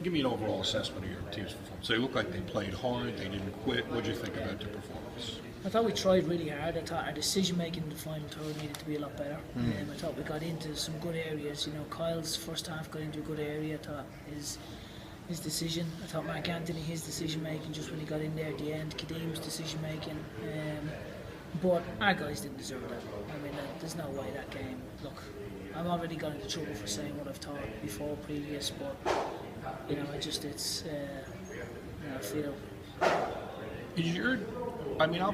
give me an overall assessment of your team's performance. They look like they played hard. They didn't quit. What did you think about their performance? I thought we tried really hard. I thought our decision making in the final third needed to be a lot better. I thought we got into some good areas. Kyle's first half got into a good area. I thought his decision. I thought Mark Anthony, his decision making just when he got in there at the end. Kadeem's decision making. But our guys didn't deserve that. I mean, there's no way that game. Look, I've already got into trouble for saying what I've thought before, previous, but I feel.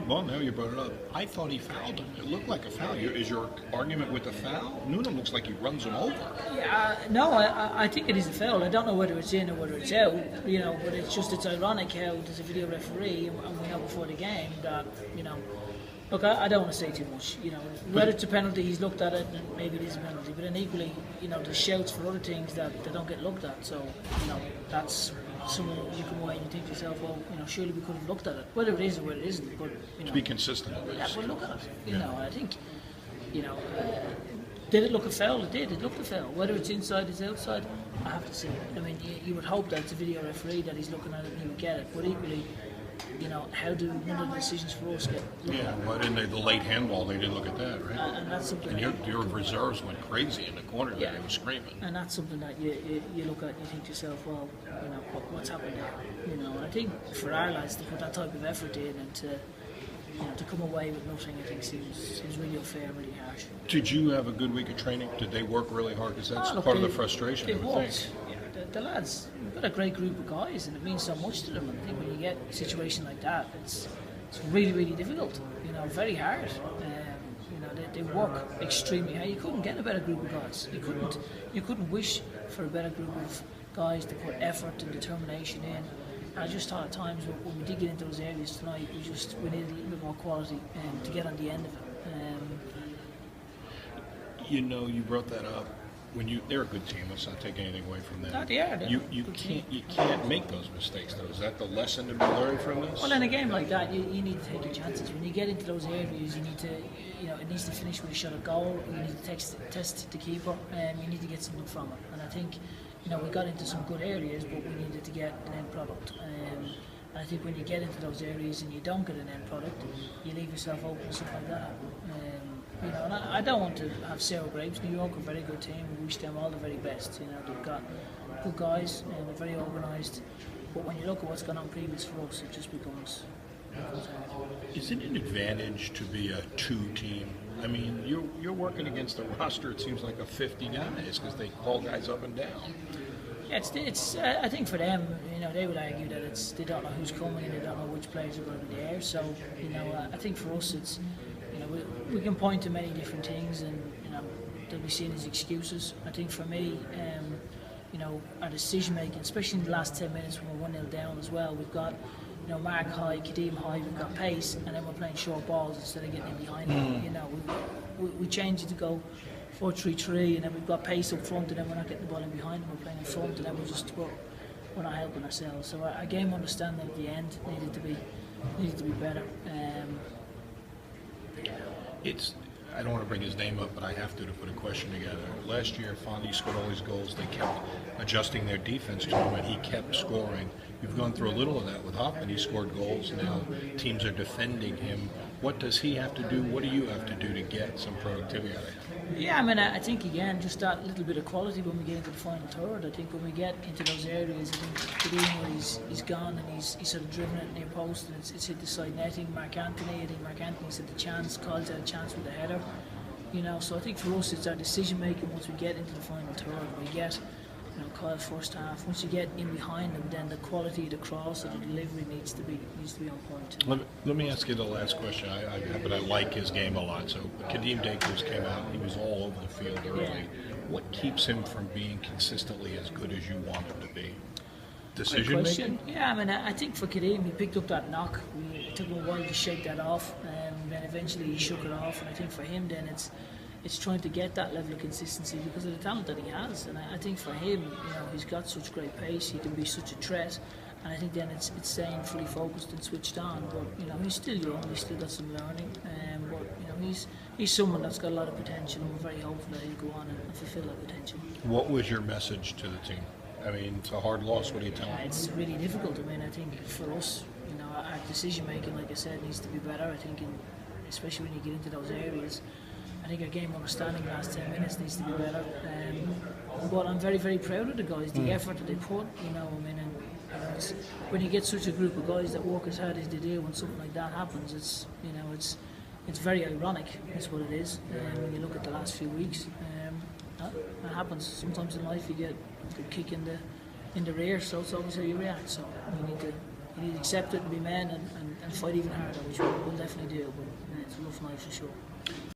Well, now you brought it up. I thought he fouled him. It looked like a foul. Is your argument with the foul? Noonan looks like he runs him over. Yeah, no, I think it is a foul. I don't know whether it's in or whether it's out, but it's ironic how there's a video referee and we know before the game that, look, I don't want to say too much, whether it's a penalty, he's looked at it and maybe it is a penalty, but then equally, there's shouts for other things that they don't get looked at, so, that's something you come away and you think to yourself, well, surely we could have looked at it, whether it is or whether it isn't, but, to be consistent. Yeah, but look at it, I think, did it look a foul? It did, it looked a foul, whether it's inside, it's outside, I have to see it. I mean, you would hope that it's a video referee that he's looking at it and he would get it, but equally, how do one of the decisions for us get looked at? Why didn't they, the late handball, they didn't look at that, right? And that's something. And your reserves went crazy in the corner there, they were screaming. And that's something that you look at and you think to yourself, well, what's happened there? And I think for our lads to put that type of effort in and to come away with nothing, I think seems really unfair, really harsh. Did you have a good week of training? Did they work really hard? Because that's part of the frustration, I would think. The lads, we've got a great group of guys and it means so much to them, and I think when you get a situation like that, it's really, really difficult, very hard. They work extremely hard. You couldn't get a better group of guys. You couldn't wish for a better group of guys to put effort and determination in. And I just thought at times when we did get into those areas tonight, we needed a little bit more quality to get on the end of it. You brought that up. They're a good team. Let's not take anything away from them. You can't make those mistakes though. Is that the lesson to be learned from this? Well, in a game like that, you need to take your chances. When you get into those areas, you need to, it needs to finish with a shot at goal. You need to test the keeper, and you need to get something from it. And I think, we got into some good areas, but we needed to get an end product. And I think when you get into those areas and you don't get an end product, you leave yourself open to something like that. And I don't want to have sour grapes. New York are a very good team. We wish them all the very best. They've got good guys and they're very organised. But when you look at what's gone on previous for us, it just becomes hard. Is it an advantage to be a two-team? I mean, you're working against a roster, it seems like, of 50 guys because they call guys up and down. Yeah, it's. I think for them, they would argue that they don't know who's coming and they don't know which players are going to be there. So, I think for us, it's. We can point to many different things and they'll be seen as excuses. I think for me, our decision making, especially in the last 10 minutes when we're 1-0 down as well, we've got Mark high, Kadeem high, we've got pace, and then we're playing short balls instead of getting in behind them. We change it to go 4-3-3, and then we've got pace up front, and then we're not getting the ball in behind them. We're playing in front, and then we're not helping ourselves. So our game understanding at the end needed to be better. I don't want to bring his name up, but I have to put a question together. Last year, Fondy scored all these goals. They kept adjusting their defense to him, and he kept scoring. You've gone through a little of that with Hoffman. He scored goals. Now teams are defending him. What does he have to do? What do you have to do to get some productivity out of him? Yeah, I think, again, just that little bit of quality when we get into the final third. I think when we get into those areas, I think Kadeem, he's gone and he's sort of driven it near post and it's hit the side netting. I think Mark Anthony's had the chance, Kyle's had a chance with the header. So I think for us it's our decision making once we get into the final third. We get Kyle first half. Once you get in behind them, then the quality of the cross and the delivery needs to be on point. Let me ask you the last question. I like his game a lot. So Kadeem Dakers came out. He was all over the field early. Yeah. What keeps him from being consistently as good as you want him to be? Decision making? Yeah, I think for Kadeem, he picked up that knock. It took him a while to shake that off, and then eventually he shook it off. And I think for him, then it's trying to get that level of consistency because of the talent that he has. And I think for him, he's got such great pace, he can be such a threat. And I think then it's staying fully focused and switched on. But he's still young, he's still got some learning. But he's someone that's got a lot of potential, and we're very hopeful that he'll go on and fulfil that potential. What was your message to the team? I mean, it's a hard loss. What do you tell them? It's really difficult. I mean, I think for us, our decision making, like I said, needs to be better. I think, especially when you get into those areas, I think our game understanding last 10 minutes needs to be better. But I'm very, very proud of the guys, the effort that they put. It's, when you get such a group of guys that work as hard as they do, when something like that happens, it's very ironic. That's what it is. When you look at the last few weeks, that happens. Sometimes in life you get the kick in the rear, so it's always how you react. So you need to accept it and be men and fight even harder, which we'll definitely do. But it's a rough night for sure.